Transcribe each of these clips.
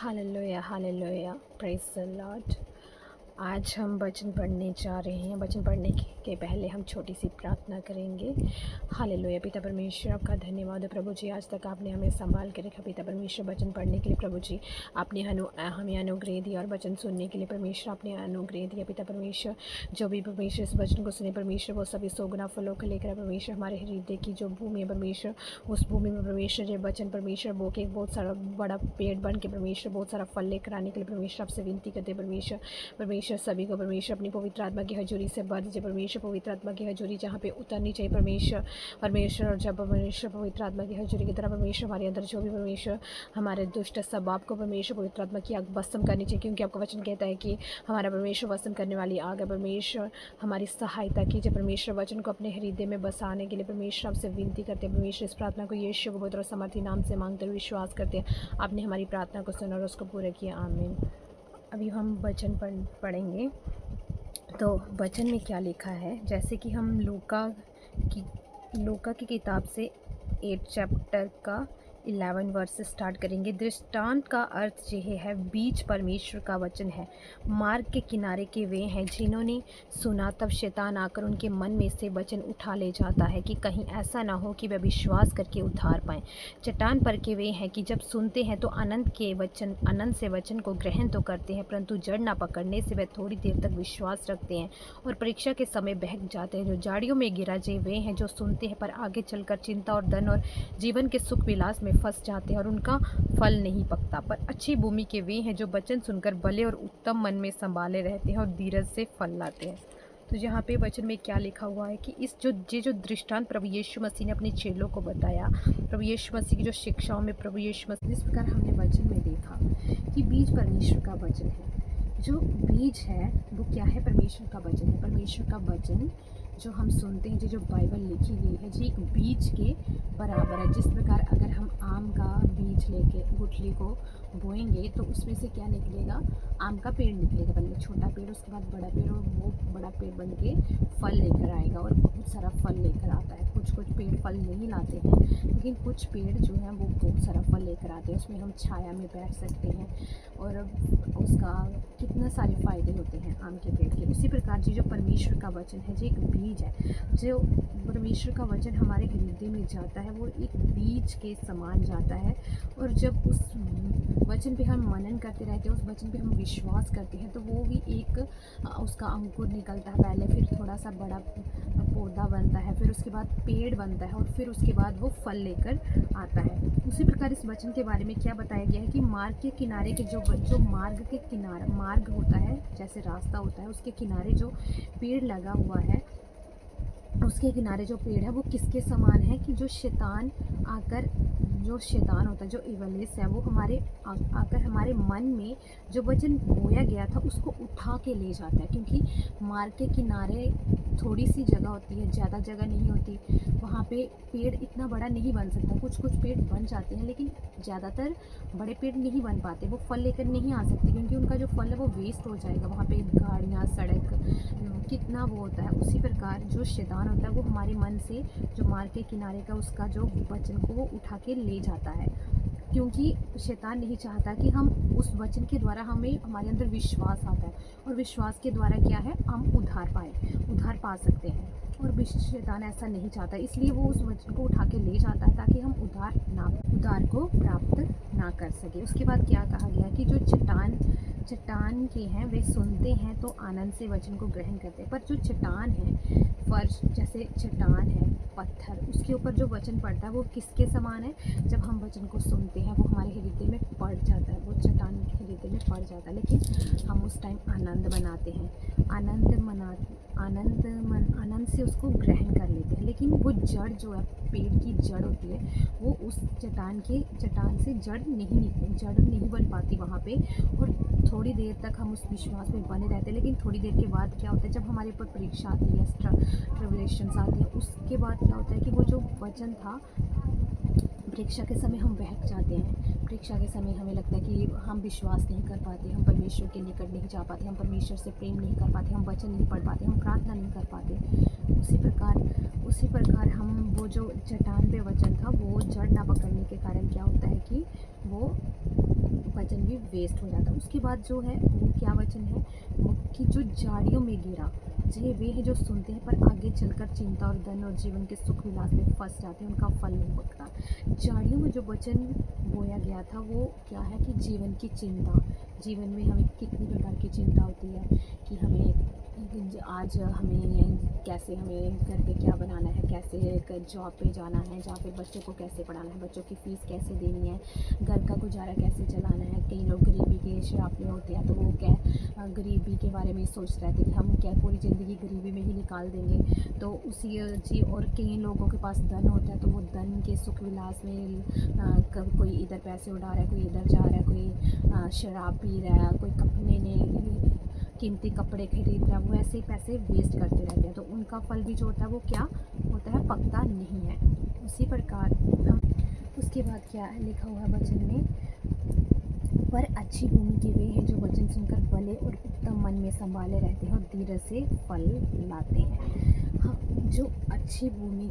Hallelujah hallelujah praise the Lord. आज हम वचन पढ़ने जा रहे हैं। वचन पढ़ने के पहले हम छोटी सी प्रार्थना करेंगे। हालेलुया। पिता परमेश्वर, आपका धन्यवाद है प्रभु जी, आज तक आपने हमें संभाल के रखा। पिता परमेश्वर, वचन पढ़ने के लिए प्रभु जी आपने हमें अनुग्रह दिया, और वचन सुनने के लिए परमेश्वर आपने अनुग्रह दिया। पिता परमेश्वर, जो भी परमेश्वर इस वचन को सुने परमेश्वर, वो सभी सोगुना फलों को लेकर परमेश्वर हमारे हृदय की जो भूमि है परमेश्वर, उस भूमि में परमेश्वर ये वचन परमेश्वर बो के बहुत सारा बड़ा पेड़ बन के परमेश्वर बहुत सारा फल लेकर आने के लिए परमेश्वर आपसे विनती करते परमेश्वर। परमेश्वर सभी को परमेश्वर अपनी पवित्र आत्मा की हजूरी से भर दीजिए परमेश्वर। पवित्र आत्मा की हजूरी जहाँ पे उतरनी चाहिए परमेश्वर, और जब परमेश्वर पवित्र आत्मा की हजूरी की तरह परमेश्वर हमारे अंदर जो भी परमेश्वर हमारे दुष्ट स्वभाव को परमेश्वर पवित्र आत्मा की आग भस्म करनी चाहिए, क्योंकि आपका वचन कहता है कि हमारा परमेश्वर भस्म करने वाली आग है। परमेश्वर हमारी सहायता कीजिए परमेश्वर, वचन को अपने हृदय में बसाने के लिए परमेश्वर आपसे विनती करते हैं परमेश्वर। इस प्रार्थना को यीशु के पवित्र और समर्थी नाम से मांगते हुए विश्वास करते हैं आपने हमारी प्रार्थना को सुना और उसको पूरा किया, आमीन। अभी हम वचन पढ़ेंगे। तो वचन में क्या लिखा है, जैसे कि हम लूका की किताब से 8 चैप्टर का 11 वर्स से स्टार्ट करेंगे। दृष्टांत का अर्थ यह है, बीज परमेश्वर का वचन है। मार्ग के किनारे के वे हैं जिन्होंने सुना, तब शैतान आकर उनके मन में से वचन उठा ले जाता है कि कहीं ऐसा ना हो कि वे विश्वास करके उद्धार पाएं। चट्टान पर के वे हैं कि जब सुनते हैं तो आनंद से वचन को ग्रहण तो करते हैं, परंतु जड़ ना पकड़ने से वे थोड़ी देर तक विश्वास रखते हैं और परीक्षा के समय बहक जाते हैं। जो झाड़ियों में गिरा जे वे हैं जो सुनते हैं, पर आगे चलकर चिंता और धन और जीवन के सुख विलास में फंस जाते हैं और उनका फल नहीं पकता। पर अच्छी भूमि के वे हैं जो वचन सुनकर भले और उत्तम मन में संभाले रहते हैं और धीरज से फल लाते हैं। तो यहाँ पे वचन में क्या लिखा हुआ है कि जो दृष्टांत प्रभु यीशु मसीह ने अपने चेलों को बताया, प्रभु यीशु मसीह की जो शिक्षाओं में प्रभु यीशु मसीह, इस प्रकार हमने वचन में देखा कि बीज परमेश्वर का वचन है। जो बीज है वो क्या है, परमेश्वर का वचन है। परमेश्वर का वचन जो हम सुनते हैं, जो बाइबल लिखी गई है जी, एक बीज के बराबर है। जिस प्रकार अगर हम आम का बीज लेके गुठली को बोएंगे तो उसमें से क्या निकलेगा, आम का पेड़ निकलेगा। पहले छोटा पेड़, उसके बाद बड़ा पेड़, और वो बड़ा पेड़ बन के फल लेकर आएगा और बहुत सारा फल लेकर आता है। कुछ पेड़ फल नहीं लाते हैं, लेकिन कुछ पेड़ जो हैं वो बहुत सारा फल लेकर आते हैं। उसमें हम छाया में बैठ सकते हैं और उसका कितना सारे फ़ायदे होते हैं आम के पेड़ के। उसी प्रकार जो परमेश्वर का वचन है जो एक बीज है। जो परमेश्वर का वचन हमारे हृदय में जाता है वो एक बीज के समान जाता है, और जब उस वचन पे हम मनन करते रहते हैं, उस वचन पे हम विश्वास करते हैं, तो वो भी एक उसका अंकुर निकलता है पहले, फिर थोड़ा सा बड़ा पौधा बनता है, फिर उसके बाद पेड़ बनता है, और फिर उसके बाद वो फल लेकर आता है। उसी प्रकार इस वचन के बारे में क्या बताया गया है कि मार्ग के किनारे के जो मार्ग के किनारा मार्ग होता है, जैसे रास्ता होता है, उसके किनारे जो पेड़ लगा हुआ है, उसके किनारे जो पेड़ है वो किसके समान है कि जो शैतान होता है, जो इवलिस है, वो आकर हमारे मन में जो वचन बोया गया था उसको उठा के ले जाता है। क्योंकि मार्ग के किनारे थोड़ी सी जगह होती है, ज़्यादा जगह नहीं होती, वहाँ पे पेड़ इतना बड़ा नहीं बन सकता। कुछ पेड़ बन जाते हैं, लेकिन ज़्यादातर बड़े पेड़ नहीं बन पाते, वो फल लेकर नहीं आ सकते, क्योंकि उनका जो फल है वो वेस्ट हो जाएगा। वहाँ पे गाड़ियाँ, सड़क कितना वो होता है। उसी प्रकार जो शैतान होता है वो हमारे मन से जो मार्ग के किनारे का उसका जो वचन को वो उठा के ले जाता है, क्योंकि शैतान नहीं चाहता कि हम उस वचन के द्वारा हमारे अंदर विश्वास आता है, और विश्वास के द्वारा क्या है, हम उद्धार पा सकते हैं। और शैतान ऐसा नहीं चाहता, इसलिए वो उस वचन को उठा के ले जाता है ताकि हम उद्धार को प्राप्त ना कर सके। उसके बाद क्या कहा गया कि जो चट्टान के हैं वे सुनते हैं तो आनंद से वचन को ग्रहण करते हैं, पर जो चट्टान है, फर्श जैसे चट्टान है, पत्थर, उसके ऊपर जो वचन पड़ता है वो किसके समान है, जब हम वचन को सुनते हैं वो हमारे हृदय में पड़ जाता है, वो चट्टान के हृदय में पड़ जाता है, लेकिन हम उस टाइम आनंद मनाते हैं, आनंद से उसको ग्रहण कर लेते हैं। लेकिन वो जड़ जो है, पेड़ की जड़ होती है, वो उस चट्टान से जड़ नहीं बन पाती वहाँ पे, और थोड़ी देर तक हम उस विश्वास में बने रहते हैं। लेकिन थोड़ी देर के बाद क्या होता है, जब हमारे ऊपर परीक्षा आती है, ट्रिबुलेशंस आती है, उसके बाद क्या होता है कि वो जो वचन था, परीक्षा के समय हम बहक जाते हैं। परीक्षा के समय हमें लगता है कि हम विश्वास नहीं कर पाते, हम परमेश्वर के निकट नहीं जा पाते, हम परमेश्वर से प्रेम नहीं कर पाते, हम वचन नहीं पढ़ पाते, हम प्रार्थना नहीं कर पाते। उसी प्रकार हम वो जो चट्टान पे वचन था वो जड़ ना पकड़ने के कारण क्या होता है कि वो वचन भी वेस्ट हो जाता है। उसके बाद जो है वो क्या वचन है वो कि जो झाड़ियों में गिरा, जे वे हैं जो सुनते हैं पर आगे चलकर चिंता और धन और जीवन के सुख विलास में फंस जाते हैं, उनका फल नहीं पकता। झाड़ियों में जो वचन बोया गया था वो क्या है कि जीवन की चिंता, जीवन में हमें कितनी प्रकार की चिंता होती है कि हमें आज हमें कैसे, हमें घर पे क्या बनाना है, कैसे जॉब पे जाना है, जहाँ पे बच्चों को कैसे पढ़ाना है, बच्चों की फ़ीस कैसे देनी है, घर का गुजारा कैसे चलाना है। कई लोग गरीबी के श्राप में होते हैं तो वो क्या गरीबी के बारे में सोच रहे थे कि हम क्या पूरी ज़िंदगी गरीबी में ही निकाल देंगे। तो उसी जी, और कई लोगों के पास धन होता है तो वो धन के सुख विलास में कब कोई इधर पैसे उड़ा रहा है, कोई इधर जा रहा है, कोई शराब पी रहा है, कोई कपड़े ने कीमती कपड़े खरीद रहा है, वो ऐसे ही पैसे वेस्ट करते रहते हैं। तो उनका फल भी जो होता है वो क्या होता है, पकता नहीं है। उसी प्रकार हम उसके बाद क्या लिखा हुआ है वचन में, पर अच्छी भूमि के वे हैं जो वचन सुनकर भले और उत्तम मन में संभाले रहते हैं और धीरज से फल लाते हैं। हाँ, जो अच्छी भूमि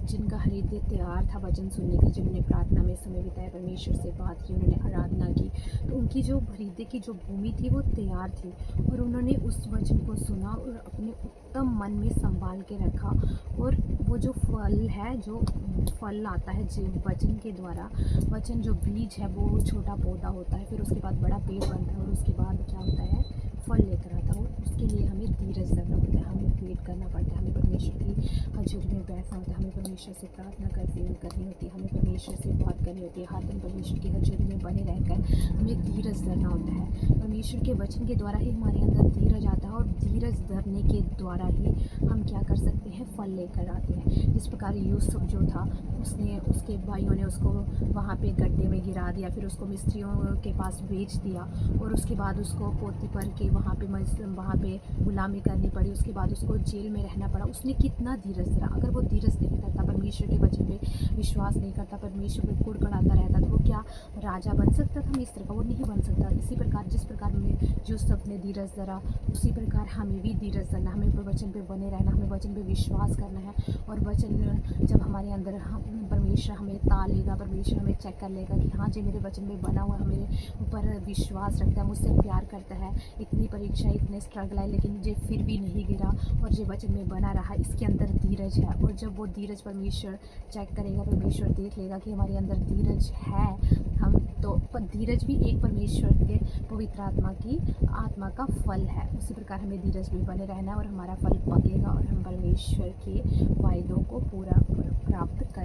जिनका हृदय तैयार था वचन सुनने की, जिन्होंने प्रार्थना में समय बिताया, परमेश्वर से बात की, उन्होंने आराधना की, तो उनकी जो हृदय की जो भूमि थी वो तैयार थी और उन्होंने उस वचन को सुना और अपने उत्तम मन में संभाल के रखा। और वो जो फल है, जो फल आता है जो वचन के द्वारा, वचन जो बीज है वो छोटा पौधा होता है, फिर उसके बाद बड़ा पेड़ बनता है और उसके बाद क्या होता है, फल लेकर आता है। और उसके लिए हमें धीरज रखना होता है, हमें वेट करना पड़ता है, हमें परमेश्वर की हजूरी में बैठना होता है, हमें परमेश्वर से प्रार्थना करनी होती है, हमें परमेश्वर से बात करनी होती है, हर दिन परमेश्वर की हजूरी में बने रहकर हमें धीरज धरना होता है। परमेश्वर के वचन के द्वारा ही हमारे अंदर धीरज आता है और धीरज धरने के द्वारा ही हम क्या कर सकते हैं, फल लेकर आते हैं। जिस प्रकार यूसुफ जो था, उसने उसके भाइयों ने उसको वहाँ पे गड्ढे में गिरा दिया, फिर उसको मिस्त्रियों के पास बेच दिया और उसके बाद उसको पोतीफर के वहाँ पे गुलामी करनी पड़ी, उसके बाद उसको जेल में रहना पड़ा। उसने कितना धीरज धरा। अगर वो धीरज नहीं करता, परमेश्वर के वचन पे विश्वास नहीं करता, परमेश्वर पे कुड़कुड़ाता रहता, तो वो क्या राजा बन सकता था मिस्र का? वो नहीं बन सकता। इसी प्रकार जिस प्रकार में यूसुफ ने धीरज धरा, उसी प्रकार हमें भी धीरज धरना, हमें वचन पे बने रहना, हमें वचन पे विश्वास करना है। और वचन जब हमारे अंदर परमेश्वर हमें तालेगा, परमेश्वर हमें चेक कर लेगा कि हाँ जी मेरे वचन में बना हुआ है, मेरे ऊपर विश्वास रखता है, मुझसे प्यार करता है, इतनी परीक्षा इतने स्ट्रगल है लेकिन ये फिर भी नहीं गिरा और ये वचन में बना रहा, इसके अंदर धीरज है। और जब वो धीरज परमेश्वर चेक करेगा, परमेश्वर देख लेगा कि हमारे अंदर धीरज है, हम तो धीरज भी एक परमेश्वर के पवित्र आत्मा का फल है। उसी प्रकार हमें धीरज भी बने रहना है और हमारा फल पकेगा और हम परमेश्वर के वायदों को पूरा प्राप्त कर